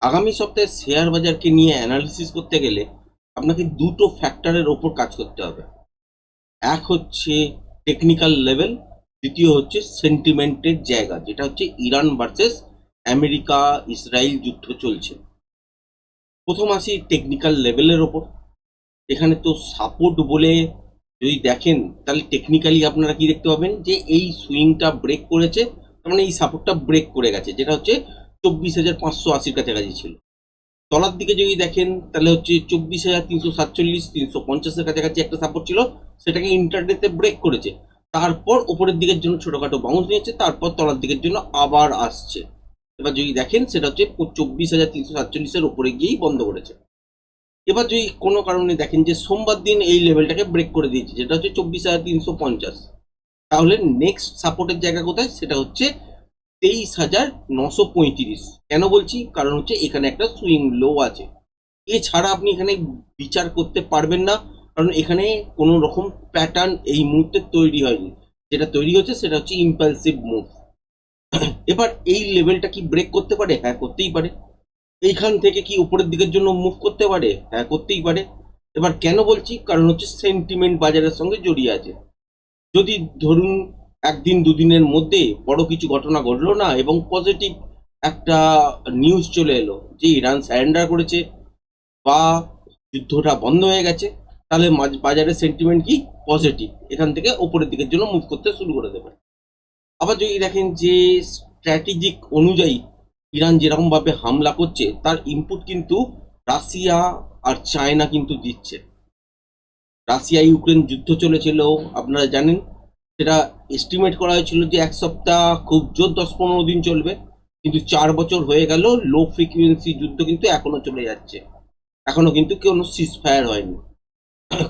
আগামী সপ্তাহে শেয়ার বাজারকে নিয়ে অ্যানালিসিস করতে গেলে আপনাকে দুটো ফ্যাক্টরের ওপর কাজ করতে হবে। এক হচ্ছে টেকনিক্যাল লেভেল, দ্বিতীয় হচ্ছে সেন্টিমেন্টের জায়গা, যেটা হচ্ছে ইরান ভার্সেস আমেরিকা ইসরায়েল যুদ্ধ চলছে। প্রথম আসি টেকনিক্যাল লেভেলের ওপর। এখানে তো সাপোর্ট বলে যদি দেখেন, তাহলে টেকনিক্যালি আপনারা কি দেখতে পাবেন, যে এই সুইংটা ব্রেক করেছে, তার মানে এই সাপোর্টটা ব্রেক করে গেছে, যেটা হচ্ছে 24,580-র কাছাকাছি ছিল। তলার দিকে যদি দেখেন তাহলে হচ্ছে 24,347, 350-এর কাছাকাছি একটা সাপোর্ট ছিল, সেটাকে ইন্টারডেতে ব্রেক করেছে। তারপর ওপরের দিকের জন্য ছোটখাটো বাউন্স নিয়েছে, তারপর তলার দিকের জন্য আবার আসছে। এবার যদি দেখেন সেটা হচ্ছে 24,347-এর উপরে গিয়েই বন্ধ করেছে। এবার যদি কোনো কারণে দেখেন যে সোমবার দিন এই লেভেলটাকে ব্রেক করে দিয়েছে, যেটা হচ্ছে 24,350, তাহলে নেক্সট সাপোর্টের জায়গা কোথায়, সেটা হচ্ছে 23,935। কেন বলছি, কারণ হচ্ছে এখানে একটা সুইং লো আছে। এছাড়া আপনি এখানে বিচার করতে পারবেন না, কারণ এখানে কোনো রকম প্যাটার্ন এই মুহূর্তে তৈরি হয়নি। যেটা তৈরি হচ্ছে সেটা হচ্ছে ইম্পালসিভ মুভ। এবার এই লেভেলটা কি ব্রেক করতে পারে? হ্যাঁ, করতেই পারে। এইখান থেকে কি উপরের দিকের জন্য মুভ করতে পারে? হ্যাঁ, করতেই পারে। এবার কেন বলছি, কারণ হচ্ছে সেন্টিমেন্ট বাজারের সঙ্গে জড়িয়ে আছে। যদি ধরুন একদিন দুদিনের মধ্যে বড় কিছু ঘটনা ঘটলো না, এবং পজিটিভ একটা নিউজ চলে এলো যে ইরান সারেন্ডার করেছে বা যুদ্ধটা বন্ধ হয়ে গেছে, তাহলে বাজারের সেন্টিমেন্ট কি পজিটিভ, এখান থেকে ওপরের দিকের জন্য মুভ করতে শুরু করে দেবে। আবার যদি দেখেন যে স্ট্র্যাটেজিক অনুযায়ী ইরান যেরকম ভাবে হামলা করছে, তার ইনপুট কিন্তু রাশিয়া আর চায়না কিন্তু দিচ্ছে। রাশিয়া ইউক্রেন যুদ্ধ চলেছিল, আপনারা জানেন। সেটা এস্টিমেট করা হয়েছিল যে এক সপ্তাহ, খুব জোর 10-15 দিন চলবে, কিন্তু 4 বছর হয়ে গেল লো ফ্রিকুয়েন্সি যুদ্ধ কিন্তু এখনো চলে যাচ্ছে। এখনো কিন্তু কোনো সিজ ফায়ার হয়নি।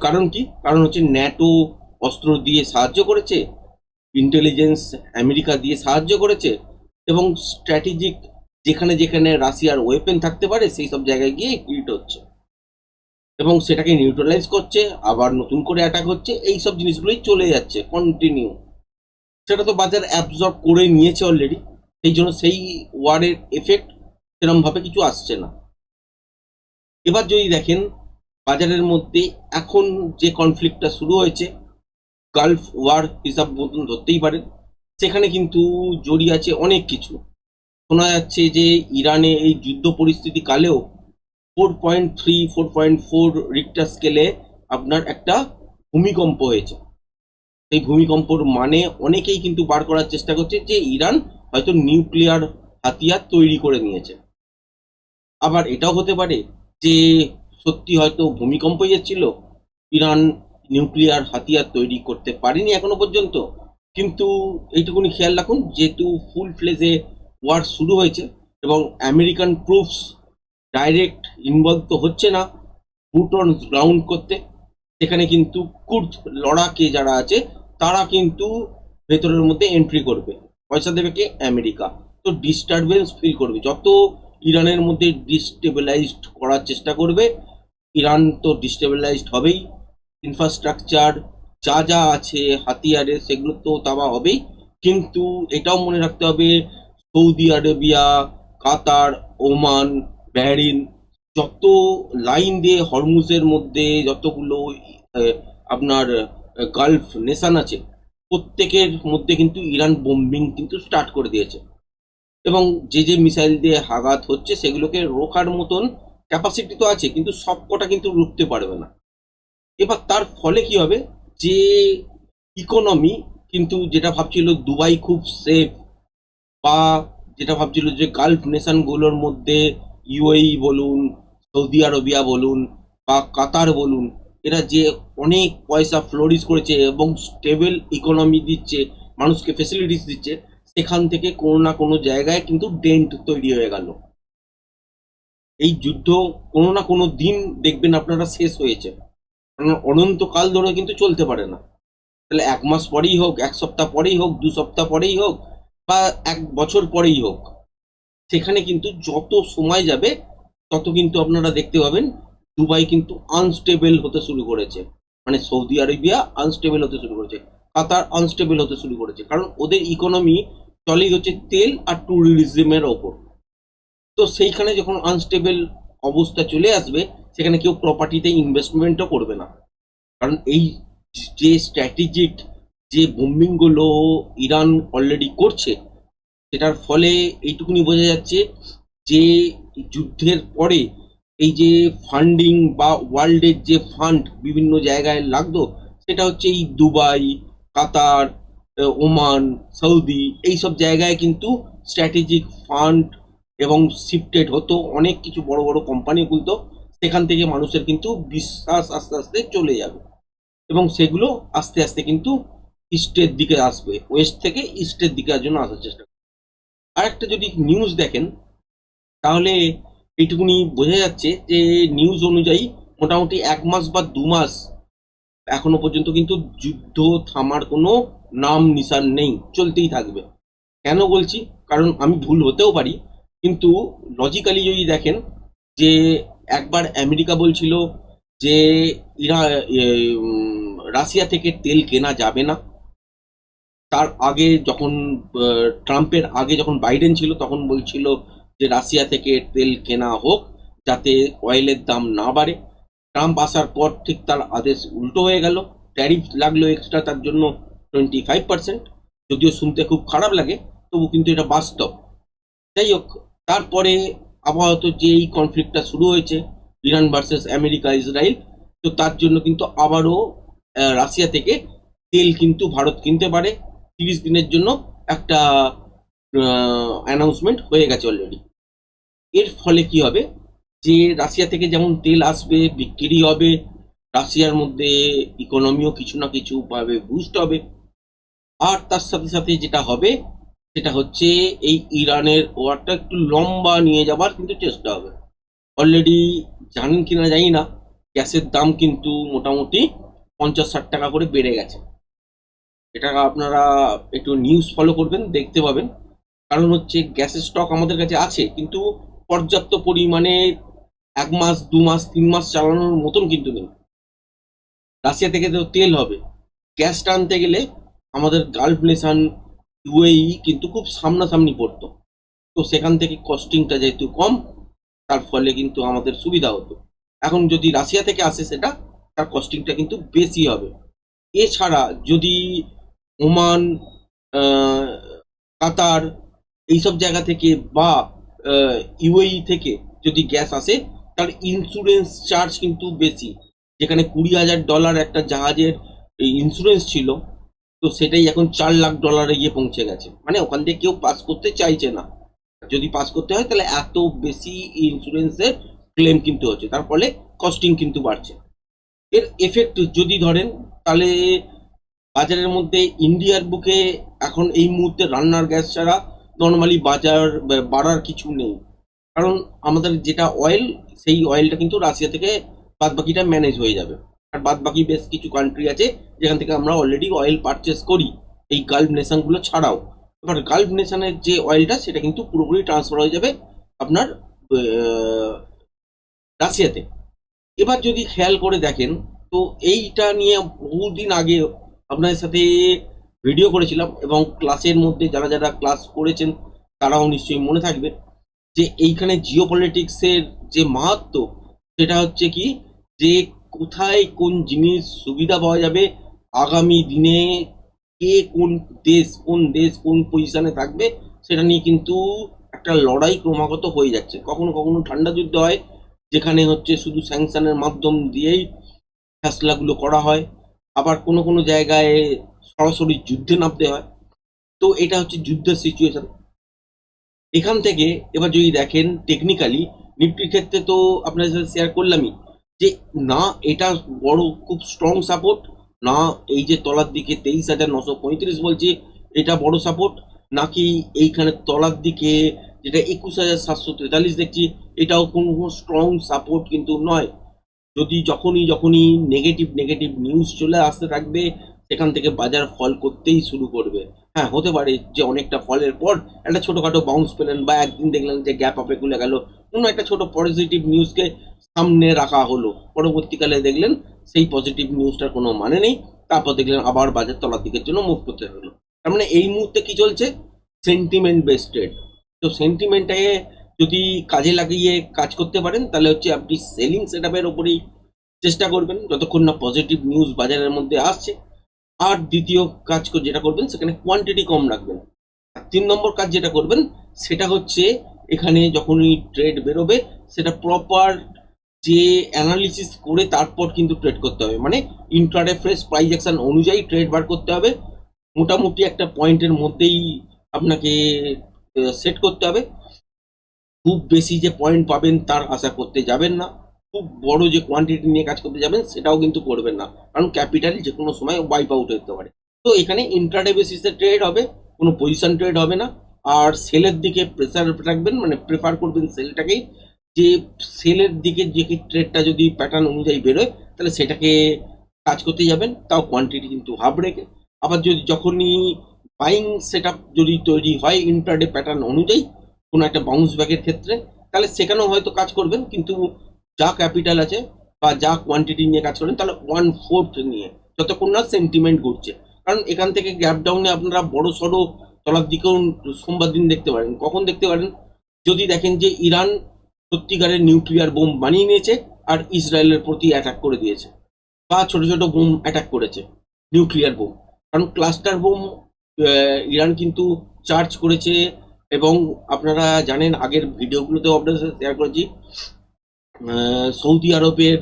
কারণ কি? কারণ হচ্ছে ন্যাটো অস্ত্র দিয়ে সাহায্য করেছে, ইন্টেলিজেন্স আমেরিকা দিয়ে সাহায্য করেছে, এবং স্ট্র্যাটেজিক যেখানে যেখানে রাশিয়ার ওয়েপেন থাকতে পারে সেই সব জায়গায় গিয়ে হিট হচ্ছে, এবং সেটাকে নিউট্রালাইজ করছে, আবার নতুন করে অ্যাটাক হচ্ছে। এই সব জিনিসগুলোই চলে যাচ্ছে কন্টিনিউ। সেটা তো বাজার অ্যাবজর্ব করে নিয়েছে অলরেডি, সেই জন্য সেই ওয়ারের এফেক্ট সেরকম ভাবে কিছু আসছে না। এবার যদি দেখেন বাজারের মধ্যে এখন যে কনফ্লিক্টটা শুরু হয়েছে, গালফ ওয়ার হিসাব মতন ধরতেই পারেন, সেখানে কিন্তু জড়িয়ে আছে অনেক কিছু। শোনা যাচ্ছে যে ইরানে এই যুদ্ধ পরিস্থিতি কালেও 4.3, 4.4 রিক্টার স্কেলে আপনার একটা ভূমিকম্প হয়েছে। সেই ভূমিকম্পর মানে অনেকেই কিন্তু বার করার চেষ্টা করছে যে ইরান হয়তো নিউক্লিয়ার হাতিয়ার তৈরি করে নিয়েছে। আবার এটাও হতে পারে যে সত্যি হয়তো ভূমিকম্পই এসেছিল, ইরান নিউক্লিয়ার হাতিয়ার তৈরি করতে পারেনি এখনো পর্যন্ত। কিন্তু এইটুকুনি খেয়াল রাখুন, যেহেতু ফুল ফ্লেজে ওয়ার শুরু হয়েছে এবং আমেরিকান ট্রুপস ডাইরেক্ট ইনভলভ তো হচ্ছে না বুট অন গ্রাউন্ড করতে, সেখানে কিন্তু কুর্দ লড়াকে যারা আছে তারা কিন্তু ভেতরের মধ্যে এন্ট্রি করবে। পয়সা দেবে কে? আমেরিকা। তো ডিস্টারবেন্স ফিল করবে, যত ইরানের মধ্যে ডিস্টেবিলাইজড করার চেষ্টা করবে, ইরান তো ডিস্টেবিলাইজড হবেই। ইনফ্রাস্ট্রাকচার যা যা আছে হাতিয়ারের, সেগুলো তো তাবা হবেই। কিন্তু এটাও মনে রাখতে হবে, সৌদি আরবিয়া, কাতার, ওমান, বাহরিন, যত লাইন দিয়ে হরমুজের মধ্যে যতগুলো আহ, আপনার গালফ নেশান আছে, প্রত্যেকের মধ্যে কিন্তু ইরান বোম্বিং কিন্তু স্টার্ট করে দিয়েছে, এবং যে যে মিসাইল দিয়ে আঘাত হচ্ছে সেগুলোকে রোখার মতন ক্যাপাসিটি তো আছে, কিন্তু সব কটা কিন্তু রুখতে পারবে না। এবার তার ফলে কি হবে, যে ইকোনমি কিন্তু যেটা ভাবছিল দুবাই খুব সেফ, বা যেটা ভাবছিল যে গালফ নেশনগুলোর মধ্যে ইউএই বলুন, সৌদি আরবিয়া বলুন বা কাতার বলুন, এরা যে অনেক পয়সা ফ্লোরিশ করেছে এবং স্টেবল ইকোনমি দিচ্ছে, মানুষকে ফেসিলিটিস দিচ্ছে, সেখান থেকে কোনো না কোনো জায়গায় কিন্তু ডেন্ট তৈরি হয়ে গেল। এই যুদ্ধ কোনো না কোনো দিন দেখবেন আপনারা শেষ হয়েছে, কারণ অনন্তকাল ধরে কিন্তু চলতে পারে না। তাহলে 1 মাস পরেই হোক, 1 সপ্তাহ পরেই হোক, 2 সপ্তাহ পরেই হোক, বা 1 বছর পরেই হোক, সেখানে কিন্তু যত সময় যাবে তত কিন্তু আপনারা দেখতে পাবেন দুবাই কিন্তু আনস্টেবল হতে শুরু করেছে, মানে সৌদি আরবিয়া আনস্টেবল হতে শুরু করেছে, কাতার আনস্টেবল হতে শুরু করেছে, কারণ ওদের ইকোনমি চলেই হচ্ছে তেল আর ট্যুরিজমের ওপর। তো সেইখানে যখন আনস্টেবল অবস্থা চলে আসবে, সেখানে কেউ প্রপার্টিতে ইনভেস্টমেন্টও করবে না। কারণ এই যে স্ট্র্যাটেজিক যে বোম্বিংগুলো ইরান অলরেডি করছে, সেটার ফলে এইটুকুনি বোঝা যাচ্ছে যে যুদ্ধের পরে এই যে ফান্ডিং বা ওয়ার্ল্ডের যে ফান্ড বিভিন্ন জায়গায় লাগতো, সেটা হচ্ছে এই দুবাই, কাতার, ওমান, সৌদি, এইসব জায়গায় কিন্তু স্ট্র্যাটেজিক ফান্ড এবং শিফটেড হতো, অনেক কিছু বড় বড় কোম্পানি খুলতো, সেখান থেকে মানুষের কিন্তু বিশ্বাস আস্তে আস্তে চলে যাবে এবং সেগুলো আস্তে আস্তে কিন্তু ইস্টের দিকে আসবে, ওয়েস্ট থেকে ইস্টের দিকে জন্য আসার চেষ্টা করবে। আর একটা যদি নিউজ দেখেন, তাহলে এইটুকুনি বোঝা যাচ্ছে যে নিউজ অনুযায়ী মোটামুটি 1 মাস বা 2 মাস এখনো পর্যন্ত কিন্তু যুদ্ধ থামার কোনো নাম নিশান নেই, চলতেই থাকবে। কেন বলছি? কারণ আমি ভুল হতেও পারি, কিন্তু লজিক্যালি যদি দেখেন যে একবার আমেরিকা বলছিল যে ইরা এ, রাশিয়া থেকে তেল কেনা যাবে না। তার আগে যখন ট্রাম্পের আগে যখন বাইডেন ছিল, তখন বলছিল যে রাশিয়া থেকে তেল কেনা হোক, যাতে অয়েলের দাম না বাড়ে। ট্রাম্প আসার পর ঠিক তার আদেশ উল্টো হয়ে গেল, ট্যারিফ লাগলো এক্সট্রা, তার জন্য 25%। যদিও শুনতে খুব খারাপ লাগে, তবু কিন্তু এটা বাস্তব। যাই হোক, তারপরে আপাতত যে এই কনফ্লিক্টটা শুরু হয়েছে, ইরান ভার্সেস আমেরিকা ইসরায়েল, তো তার জন্য কিন্তু আবারও রাশিয়া থেকে তেল কিন্তু ভারত কিনতে পারে 30 দিনের জন্য। একটা অ্যানাউন্সমেন্ট হয়ে গেছে অলরেডি। এর ফলে কি হবে, যে রাশিয়া থেকে যেমন তেল আসবে, বিক্রি হবে, রাশিয়ার মধ্যে ইকোনমিও কিছু না কিছু ভাবে বুস্ট হবে। আর তার সাথে সাথে যেটা হবে, সেটা হচ্ছে এই ইরানের ওয়ারটা একটু লম্বা নিয়ে যাবার কিন্তু চেষ্টা হবে। অলরেডি জানেন কিনা জানি না, গ্যাসের দাম কিন্তু মোটামুটি 50-60 টাকা করে বেড়ে গেছে। এটা আপনারা একটু নিউজ ফলো করবেন, দেখতে পাবেন। কারণ হচ্ছে গ্যাসের স্টক আমাদের কাছে আছে, কিন্তু পর্যাপ্ত পরিমাণে 1 মাস 2 মাস 3 মাস চালানোর মতন কিন্তু নেই। রাশিয়া থেকে তো তেল হবে, গ্যাস টানতে গেলে আমাদের গালফ নেশন ইউএই কিন্তু খুব সামনাসামনি পড়তো। তো সেখান থেকে কস্টিংটা যেহেতু কম, তার ফলে কিন্তু আমাদের সুবিধা হতো। এখন যদি রাশিয়া থেকে আসে, সেটা তার কস্টিংটা কিন্তু বেশি হবে। এছাড়া যদি ওমান, আহ, কাতার, এইসব জায়গা থেকে বা ইউএই থেকে যদি গ্যাস আসে, তার ইন্স্যুরেন্স চার্জ কিন্তু বেশি। যেখানে $20,000 একটা জাহাজের ইন্স্যুরেন্স ছিল, তো সেটাই এখন $4 লাখ গিয়ে পৌঁছে গেছে। মানে ওখান থেকে কেউ পাস করতে চাইছে না। যদি পাস করতে হয়, তাহলে এত বেশি ইন্স্যুরেন্সের ক্লেম কিন্তু হচ্ছে, তার ফলে কস্টিং কিন্তু বাড়ছে। এর এফেক্ট যদি ধরেন, তাহলে বাজারের মধ্যে ইন্ডিয়ার বুকে এখন এই মুহূর্তে রান্নার গ্যাস ছাড়া নর্মালি বাজার বাড়ার কিছু নেই। কারণ আমাদের যেটা অয়েল, সেই অয়েলটা কিন্তু রাশিয়া থেকে বাদ বাকিটা ম্যানেজ হয়ে যাবে। আর বাদ বাকি বেশ কিছু কান্ট্রি আছে যেখান থেকে আমরা অলরেডি অয়েল পারচেস করি, এই গালফ নেশনগুলো ছাড়াও। এবার গালফ নেশনের যে অয়েলটা, সেটা কিন্তু পুরোপুরি ট্রান্সফার হয়ে যাবে আপনার আহ, রাশিয়াতে। এবার যদি খেয়াল করে দেখেন, তো এইটা নিয়ে বহুদিন আগে আপনাদের সাথে ভিডিও করেছিলাম, এবং ক্লাসের মধ্যে যারা যারা ক্লাস করেছেন তারাও নিশ্চয়ই মনে থাকবে, যে এইখানে জিও পলিটিক্সের যে মাহাত্ম্য, সেটা হচ্ছে কি, যে কোথায় কোন জিনিস সুবিধা পাওয়া যাবে, আগামী দিনে কে কোন দেশ কোন পজিশনে থাকবে, সেটা নিয়ে কিন্তু একটা লড়াই ক্রমাগত হয়ে যাচ্ছে। কখনো কখনো ঠান্ডা যুদ্ধ হয়, যেখানে হচ্ছে শুধু স্যাংশনের মাধ্যম দিয়েই ফ্যাসলাগুলো করা হয়। আবার কোনো কোনো জায়গায় সরাসরি যুদ্ধে নামতে হয়। তো এটা হচ্ছে যুদ্ধের সিচুয়েশন। এখান থেকে এবার যদি দেখেন টেকনিক্যালি, নিফটির ক্ষেত্রে তো আপনার সাথে শেয়ার করলামই, যে না এটা বড় খুব স্ট্রং সাপোর্ট, না এই যে তলার দিকে 23,935 বলছি এটা বড় সাপোর্ট, নাকি এইখানে তলার দিকে যেটা 21,743 দেখছি, এটাও কোনো স্ট্রং সাপোর্ট কিন্তু নয়। যদি যখনই নেগেটিভ নেগেটিভ নিউজ চলে আসতে থাকবে, সেখান থেকে বাজার ফল করতেই শুরু করবে। হ্যাঁ, হতে পারে যে অনেকটা ফলের পর একটা ছোটখাটো বাউন্স পেলেন, বা একদিন দেখলেন যে গ্যাপ আপে খুলে গেল, কোনো একটা ছোট পজিটিভ নিউজকে সামনে রাখা হলো, পরবর্তীকালে দেখলেন সেই পজিটিভ নিউজটার কোনো মানে নেই, তারপর দেখলেন আবার বাজার তলার দিকের জন্য মুভ করতে হলো। তার মানে এই মুহূর্তে কি চলছে, সেন্টিমেন্ট বেসড ট্রেড। তো সেন্টিমেন্টে যদি কাজে লাগিয়ে কাজ করতে পারেন তাহলে হচ্ছে আপনি সেলিং সেটআপের ওপরেই চেষ্টা করবেন যতক্ষণ না পজিটিভ নিউজ বাজারের মধ্যে আসছে। আর দ্বিতীয় কাজ যেটা করবেন সেখানে কোয়ান্টিটি কম রাখবেন। আর 3 নম্বর কাজ যেটা করবেন সেটা হচ্ছে এখানে যখনই ট্রেড বেরোবে সেটা প্রপার যে অ্যানালিসিস করে তারপর কিন্তু ট্রেড করতে হবে, মানে ইন্ট্রাডে ফ্রেশ প্রাইস অ্যাকশন অনুযায়ী ট্রেড বার করতে হবে। মোটামুটি একটা পয়েন্টের মধ্যেই আপনাকে সেট করতে হবে। খুব বেশি যে পয়েন্ট পাবেন তার আশা করতে যাবেন না, খুব বড় যে কোয়ান্টিটি নিয়ে কাজ করতে যাবেন সেটাও কিন্তু করবেন না, কারণ ক্যাপিটাল যে কোনো সময় ওয়াইপ আউট হতে পারে। তো এখানে ইন্ট্রাডে বেসিসে ট্রেড হবে, কোনো পজিশন ট্রেড হবে না। আর সেলের দিকে প্রেসার রাখবেন, মানে প্রেফার করবেন সেলটাকেই, যে সেলের দিকে যে ট্রেডটা যদি প্যাটার্ন অনুযায়ী বেরোয় তাহলে সেটাকে কাজ করতে যাবেন, তাও কোয়ান্টিটি কিন্তু হাফ রেখে। আবার যদি যখনই বাইং সেট যদি তৈরি হয় ইন্ট্রাডে প্যাটার্ন অনুযায়ী কোনো একটা বাউন্স ব্যাকের ক্ষেত্রে, তাহলে সেখানেও হয়তো কাজ করবেন, কিন্তু যা ক্যাপিটাল আছে বা যা কোয়ান্টিটি নিয়ে কাজ করবেন তাহলে 1/4 নিয়ে, যতক্ষণ না সেন্টিমেন্ট ঘুরছে। কারণ এখান থেকে গ্যাপ ডাউনে আপনারা বড় সড়ো তলার দিকেও সোমবার দিন দেখতে পারেন। কখন দেখতে পারেন? যদি দেখেন যে ইরান সত্যিকারের নিউক্লিয়ার বোম বানিয়ে নিয়েছে আর ইসরায়েলের প্রতি অ্যাটাক করে দিয়েছে, বা ছোট ছোট বোম অ্যাটাক করেছে, নিউক্লিয়ার বোম। কারণ ক্লাস্টার বোম ইরান কিন্তু চার্জ করেছে। এবং আপনারা জানেন, আগের ভিডিওগুলোতেও আপনাদের সাথে শেয়ার করেছি, সৌদি আরবের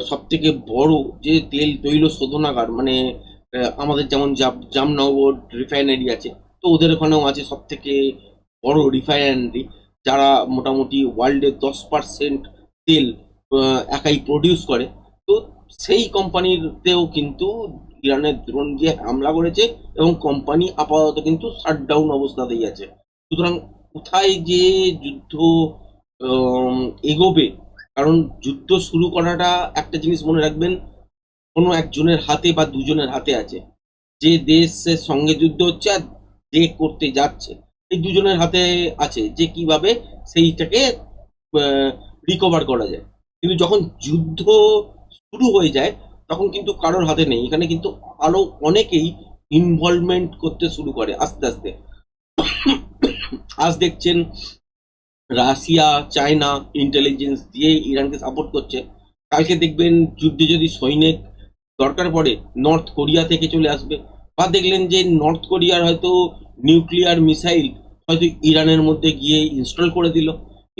সব থেকে বড় যে তেল তৈল শোধনাগার, মানে আমাদের যেমন জামনগর রিফাইনারি আছে, তো ওদের ওখানেও আছে সব থেকে বড় রিফাইনারি, যারা মোটামুটি ওয়ার্ল্ডের 10% তেল একাই প্রডিউস করে। তো সেই কোম্পানিতেও কিন্তু ইরানের ড্রোন দিয়ে হামলা করেছে এবং কোম্পানি আপাতত কিন্তু শাটডাউন অবস্থাতেই আছে। সুতরাং কোথায় যে যুদ্ধ আম, এগোবে, কারণ যুদ্ধ শুরু করাটা একটা জিনিস মনে রাখবেন, কোনো একজনের হাতে বা দুজনের হাতে আছে। যে দেশের সঙ্গে যুদ্ধ হচ্ছে আর যে করতে যাচ্ছে, এই দুজনের হাতে আছে যে কিভাবে সেইটাকে রিকভার করা যায়। কিন্তু যখন যুদ্ধ শুরু হয়ে যায় তখন কিন্তু কারোর হাতে নেই, এখানে কিন্তু আরো অনেকেই ইনভলভমেন্ট করতে শুরু করে আস্তে আস্তে। আজ দেখছেন রাশিয়া, চায়না ইন্টেলিজেন্স দিয়ে ইরানকে সাপোর্ট করছে। কালকে দেখবেন যুদ্ধে যদি সৈনিক দরকার পড়ে নর্থ কোরিয়া থেকে চলে আসবে, বা দেখলেন যে নর্থ কোরিয়ার হয়তো নিউক্লিয়ার মিসাইল হয়তো ইরানের মধ্যে গিয়ে ইনস্টল করে দিল,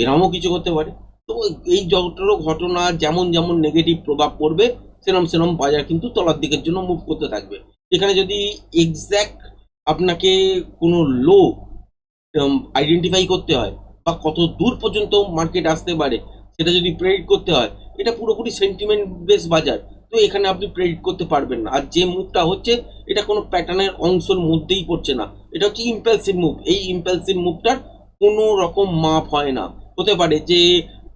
এরমও কিছু করতে পারে। তো এই যতটা ঘটনা যেমন যেমন নেগেটিভ প্রভাব পড়বে সেরম সেরম বাজার কিন্তু তলার দিকের জন্য মুভ করতে থাকবে। এখানে যদি এক্স্যাক্ট আপনাকে কোনো লো আইডেন্টিফাই করতে হয় বা কত দূর পর্যন্ত মার্কেট আসতে পারে সেটা যদি প্রেডিক্ট করতে হয়, এটা পুরোপুরি সেন্টিমেন্ট বেস বাজার। তো এখানে আপনি প্রেডিক্ট করতে পারবেন না। আর যে মুভটা হচ্ছে এটা কোনো প্যাটার্নের অংশের মধ্যেই পড়ছে না, এটা হচ্ছে ইম্পালসিভ মুভ। এই ইম্পালসিভ মুভটার কোনো রকম মাপ হয় না। হতে পারে যে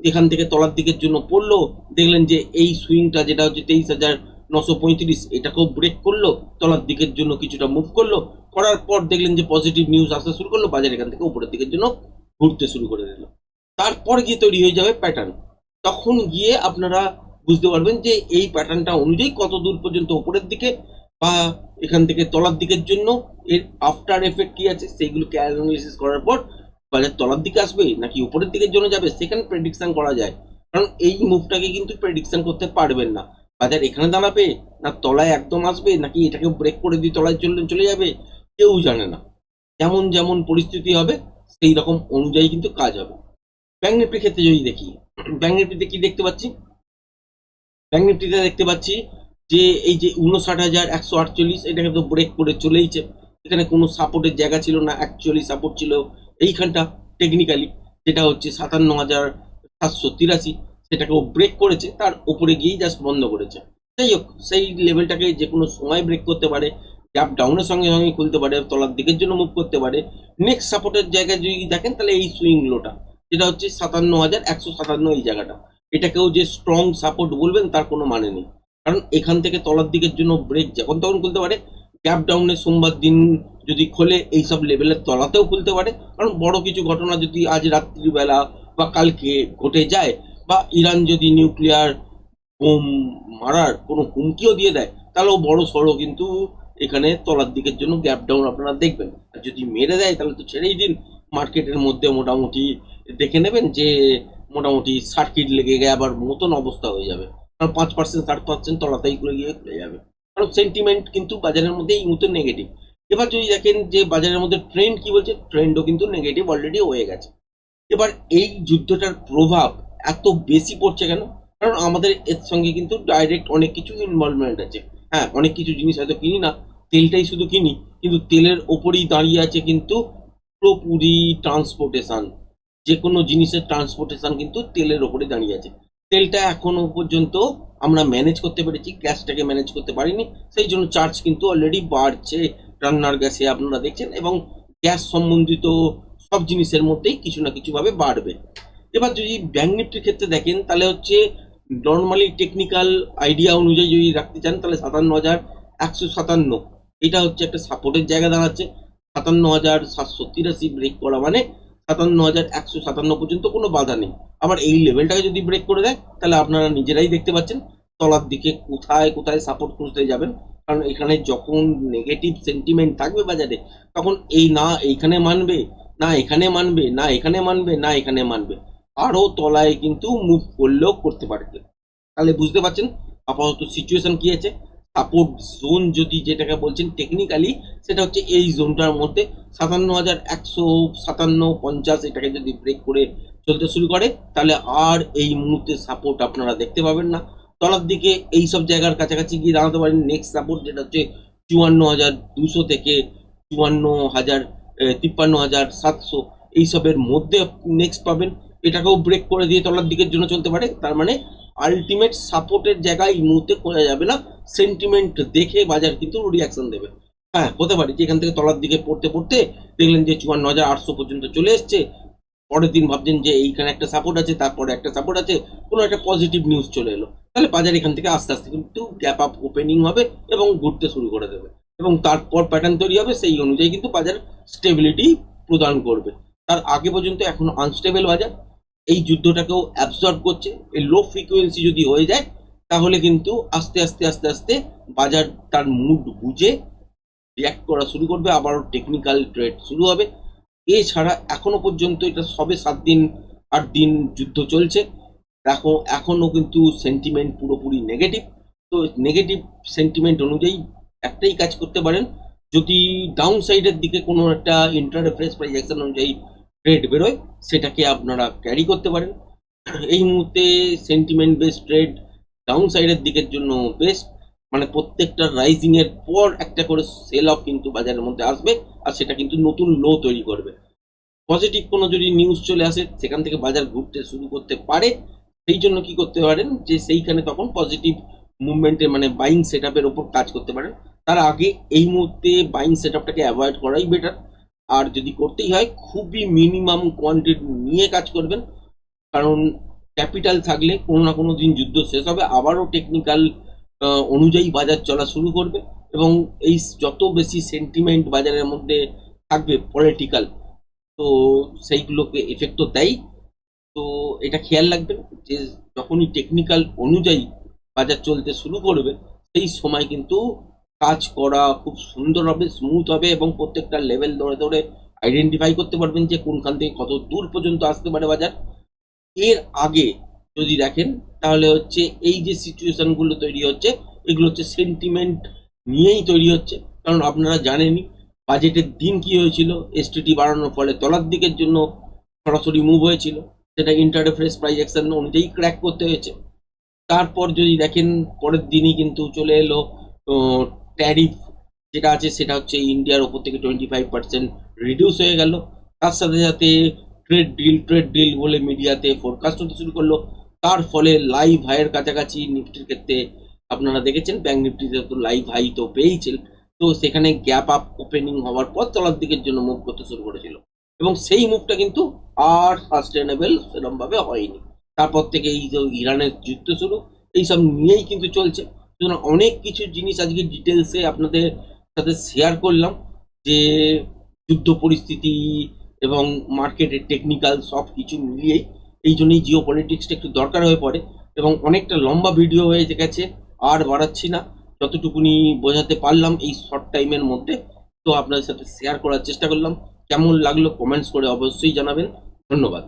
এখান থেকে তলার দিকের জন্য পড়লো, দেখলেন যে এই সুইংটা যেটা হচ্ছে 23,935 এটাকেও ব্রেক করলো, তলার দিকের জন্য কিছুটা মুভ করলো, করার পর দেখলেন যে পজিটিভ নিউজ আসতে শুরু করলো, বাজার এখান থেকে উপরের দিকের জন্য ঘুরতে শুরু করে দিল। তারপর গিয়ে তৈরি হয়ে যাবে প্যাটার্ন। তখন গিয়ে আপনারা বুঝতে পারবেন যে এই প্যাটার্নটা অনুযায়ী কত দূর পর্যন্ত উপরের দিকে বা এখান থেকে তলার দিকের জন্য এর আফটার এফেক্ট কি আছে সেইগুলোকে অ্যানালিসিস করার পর বাজার তলার দিকে আসবে নাকি উপরের দিকের জন্য যাবে সেখানে প্রেডিকশন করা যায়। কারণ এই মুভটাকে কিন্তু প্রেডিকশন করতে পারবেন না, বাজার এখানে দাঁড়াবে না তলায় একদম আসবে নাকি এটাকে ব্রেক করে দিয়ে তলায় চলে যাবে, কেউ জানে না। যেমন যেমন পরিস্থিতি হবে সেই রকম অনুযায়ী কিন্তু কাজ হবে। ব্যাংক নিফটির ক্ষেত্রে যদি দেখি, ব্যাংক নিফটিতে কি দেখতে পাচ্ছি? ব্যাংক নিফটিতে দেখতে পাচ্ছি যে এই যে 59,148 এটাকে তো ব্রেক করে চলেইছে। এখানে কোনো সাপোর্টের জায়গা ছিল না, অ্যাকচুয়ালি সাপোর্ট ছিল এইখানটা টেকনিক্যালি, যেটা হচ্ছে 57,783, সেটাকেও ব্রেক করেছে, তার উপরে গিয়েই জাস্ট বন্ধ করেছে। যাই হোক, সেই লেভেলটাকে যে কোনো সময় ব্রেক করতে পারে, গ্যাপ ডাউনের সঙ্গে সঙ্গে খুলতে পারে, তলার দিকের জন্য মুভ করতে পারে। নেক্সট সাপোর্টের জায়গায় যদি দেখেন তাহলে এই সুইং লোটা যেটা হচ্ছে 57,157, এই জায়গাটা, এটাকেও যে স্ট্রং সাপোর্ট বলবেন তার কোনো মানে নেই। কারণ এখান থেকে তলার দিকের জন্য ব্রেক যখন তখন খুলতে পারে, গ্যাপ ডাউনে সোমবার দিন যদি খোলে এইসব লেভেলের তলাতেও খুলতে পারে। কারণ বড় কিছু ঘটনা যদি আজ রাত্রিবেলা বা কালকে ঘটে যায়, বা ইরান যদি নিউক্লিয়ার বোম মারার কোনো হুমকিও দিয়ে দেয়, তাহলেও বড় সড়ো কিন্তু এখানে তলার দিকের জন্য গ্যাপ ডাউন আপনারা দেখবেন। আর যদি মেরে দেয় তাহলে তো ছেড়েই দিন, মার্কেটের মধ্যে মোটামুটি দেখে নেবেন যে মোটামুটি সার্কিট লেগে গিয়ে আবার মতন অবস্থা হয়ে যাবে, কারণ 5% 7% তলাতেই করে গিয়ে খুলে যাবে, কারণ সেন্টিমেন্ট কিন্তু বাজারের মধ্যে এই মুহূর্তে নেগেটিভ। এবার যদি দেখেন যে বাজারের মধ্যে ট্রেন্ড কি বলছে, ট্রেন্ডও কিন্তু নেগেটিভ অলরেডি হয়ে গেছে। এবার এই যুদ্ধটার প্রভাব এত বেশি পড়ছে কেন? কারণ আমাদের এর সঙ্গে কিন্তু ডাইরেক্ট অনেক কিছু ইনভলভমেন্ট আছে। হ্যাঁ, অনেক কিছু জিনিস হয়তো কিনি না, তেলটাই শুধু কিনি, কিন্তু তেলের ওপরেই দাঁড়িয়ে আছে কিন্তু পুরোপুরি ট্রান্সপোর্টেশন। যে কোনো জিনিসের ট্রান্সপোর্টেশন কিন্তু তেলের ওপরে দাঁড়িয়ে আছে। তেলটা এখনো পর্যন্ত আমরা ম্যানেজ করতে পেরেছি, গ্যাসটাকে ম্যানেজ করতে পারিনি, সেই জন্য চার্জ কিন্তু অলরেডি বাড়ছে রান্নার গ্যাসে আপনারা দেখছেন, এবং গ্যাস সম্বন্ধিত সব জিনিসের মধ্যেই কিছু না কিছু ভাবে বাড়বে। এবার যদি ব্যাংক নিফটির ক্ষেত্রে দেখেন তাহলে হচ্ছে নর্মালি টেকনিক্যাল আইডিয়া অনুযায়ী যদি রাখতে চান তাহলে 57,157 এটা হচ্ছে একটা সাপোর্টের জায়গা দাঁড়াচ্ছে। 57,783 ব্রেক করা মানে 57,157 পর্যন্ত কোনো বাধা নেই। আবার এই লেভেলটাকে যদি ব্রেক করে দেয় তাহলে আপনারা নিজেরাই দেখতে পাচ্ছেন তলার দিকে কোথায় কোথায় সাপোর্ট খুঁজতে যাবেন, কারণ এখানে যখন নেগেটিভ সেন্টিমেন্ট থাকবে বাজারে তখন এই না এইখানে মানবে, না এখানে মানবে, না এখানে মানবে, না এখানে মানবে, আরো তলায় কিন্তু মুভ করলেও করতে পারে। তাহলে বুঝতে পারছেন আপাতত সিচুয়েশন কি আছে। সাপোর্ট জোন যদি যেটাকে বলছেন টেকনিক্যালি, সেটা হচ্ছে এই জোনটার মধ্যে 57,157 50 এটাকে যদি ব্রেক করে চলতে শুরু করে তাহলে আর এই মুহূর্তে সাপোর্ট আপনারা দেখতে পাবেন না। তলার দিকে এই সব জায়গার কাছাকাছি গিয়ে দাঁড়াতে পারেন। নেক্সট সাপোর্ট যেটা হচ্ছে 54,200 থেকে 53,700 এইসবের মধ্যে এইসবের মধ্যে পাবেন। এটাকেও ব্রেক করে দিয়ে তলার দিকের জন্য চলতে পারে। তার মানে আলটিমেট সাপোর্টের জায়গায় এই মুহূর্তে খোঁজা যাবে না, সেন্টিমেন্ট দেখে বাজার কিন্তু রিয়াকশন দেবে। হ্যাঁ, হতে পারে যে এখান থেকে তলার দিকে পড়তে পড়তে দেখলেন যে 54,800 পর্যন্ত চলে এসছে, পরের দিন ভাবছেন যে এইখানে একটা সাপোর্ট আছে, তারপরে একটা সাপোর্ট আছে, কোনো একটা পজিটিভ নিউজ চলে এলো, তাহলে বাজার এখান থেকে আস্তে আস্তে কিন্তু গ্যাপ আপ ওপেনিং হবে এবং ঘুরতে শুরু করে দেবে, এবং তারপর প্যাটার্ন তৈরি হবে, সেই অনুযায়ী কিন্তু বাজার স্টেবিলিটি প্রদান করবে। তার আগে পর্যন্ত এখন আনস্টেবল বাজার এই যুদ্ধটাকেও অ্যাবজর্ব করছে। এই লো ফ্রিকোয়েন্সি যদি হয়ে যায় তাহলে কিন্তু আস্তে আস্তে আস্তে আস্তে বাজার তার মুড বুঝে রিয়াক্ট করা শুরু করবে, আবারও টেকনিক্যাল ট্রেড শুরু হবে। এছাড়া এখনো পর্যন্ত এটা সবে 7 দিন 8 দিন যুদ্ধ চলছে, দেখো এখনো কিন্তু সেন্টিমেন্ট পুরোপুরি নেগেটিভ। তো নেগেটিভ সেন্টিমেন্ট অনুযায়ী একটাই কাজ করতে পারেন, যদি ডাউন সাইডের দিকে কোনো একটা ইন্টারফেস প্রাইজেকশন অনুযায়ী ট্রেড বেরোয় সেটাকে আপনারা ক্যারি করতে পারেন। এই মুহূর্তে সেন্টিমেন্ট বেস ট্রেড ডাউন সাইডের দিকের জন্য বেস্ট, মানে প্রত্যেকটা রাইজিং এর পর একটা করে সেল অফ কিন্তু বাজারের মধ্যে আসবে, আর সেটা কিন্তু নতুন লো তৈরি করবে। পজিটিভ কোনো যদি নিউজ চলে আসে সেখান থেকে বাজার ঘুরতে শুরু করতে পারে, সেই জন্য কি করতে পারেন যে সেইখানে তখন পজিটিভ মুভমেন্টে মানে বাইং সেট আপের ওপর কাজ করতে পারেন। তার আগে এই মুহূর্তে বাইং সেট আপটাকে অ্যাভয়েড করাই বেটার, আর যদি করতেই হয় খুবই মিনিমাম কোয়ান্টিটি নিয়ে কাজ করবেন, কারণ ক্যাপিটাল থাকলে কোনো না কোনো দিন যুদ্ধ শেষ হবে, আবারও টেকনিক্যাল অনুযায়ী বাজার চলা শুরু করবে, এবং এই যত বেশি সেন্টিমেন্ট বাজারের মধ্যে থাকবে পলিটিক্যাল, তো সেইগুলোকে এফেক্ট তো দেয়। তো এটা খেয়াল রাখবেন যে যখনই টেকনিক্যাল অনুযায়ী বাজার চলতে শুরু করবে সেই সময় কিন্তু কাজ করা খুব সুন্দর হবে, স্মুথ হবে, এবং প্রত্যেকটা লেভেল ধরে ধরে আইডেন্টিফাই করতে পারবেন যে কোনখান থেকে কত দূর পর্যন্ত আসতে পারে বাজার। এর আগে যদি দেখেন তাহলে হচ্ছে এই যে সিচুয়েশনগুলো তৈরি হচ্ছে এগুলো হচ্ছে সেন্টিমেন্ট নিয়েই তৈরি হচ্ছে, কারণ আপনারা জানেনই বাজেটের দিন কি হয়েছিল, এসটিটি বাড়ানোর ফলে তলার দিকের জন্য সরাসরি মুভ হয়েছিল, সেটা ইন্টারফেস প্রাইস অ্যাকশন অনুযায়ী ক্র্যাক করতে হয়েছে। তারপর যদি দেখেন পরের দিনই কিন্তু চলে এলো ট্যারিফ যেটা আছে সেটা হচ্ছে ইন্ডিয়ার ওপর থেকে 25% রিডিউস হয়ে গেল। তার সাথে সাথে ট্রেড ডিল বলে মিডিয়াতে ফোরকাস্ট হতে শুরু করলো, তার ফলে লাইভ হাইয়ের কাছাকাছি নিফটির ক্ষেত্রে আপনারা দেখেছেন ব্যাংক নিফটিতে তো লাইভ হাই তো পেয়েছিল, তো সেখানে গ্যাপ আপ ওপেনিং হওয়ার পর তলার দিকের জন্য মুভ করতে শুরু করেছিল, এবং সেই মুভটা কিন্তু আর সাস্টেনেবল সেরকম ভাবে হয়নি। তারপর থেকে এই যে ইরানের যুদ্ধ শুরু, এইসব নিয়েই কিন্তু চলছে। সুতরাং অনেক কিছু জিনিস আজকে ডিটেলসে আপনাদের সাথে শেয়ার করলাম, যে যুদ্ধ পরিস্থিতি এবং মার্কেটের টেকনিক্যাল সব কিছু মিলিয়েই এই জন্যই জিও পলিটিক্সটা একটু দরকার হয়ে পড়ে, এবং অনেকটা লম্বা ভিডিও হয়ে গেছে, আর বাড়াচ্ছি না, যতটুকুনি বোঝাতে পারলাম এই শর্ট টাইমের মধ্যে তো আপনাদের সাথে শেয়ার করার চেষ্টা করলাম। কেমন লাগলো কমেন্টস করে অবশ্যই জানাবেন। ধন্যবাদ।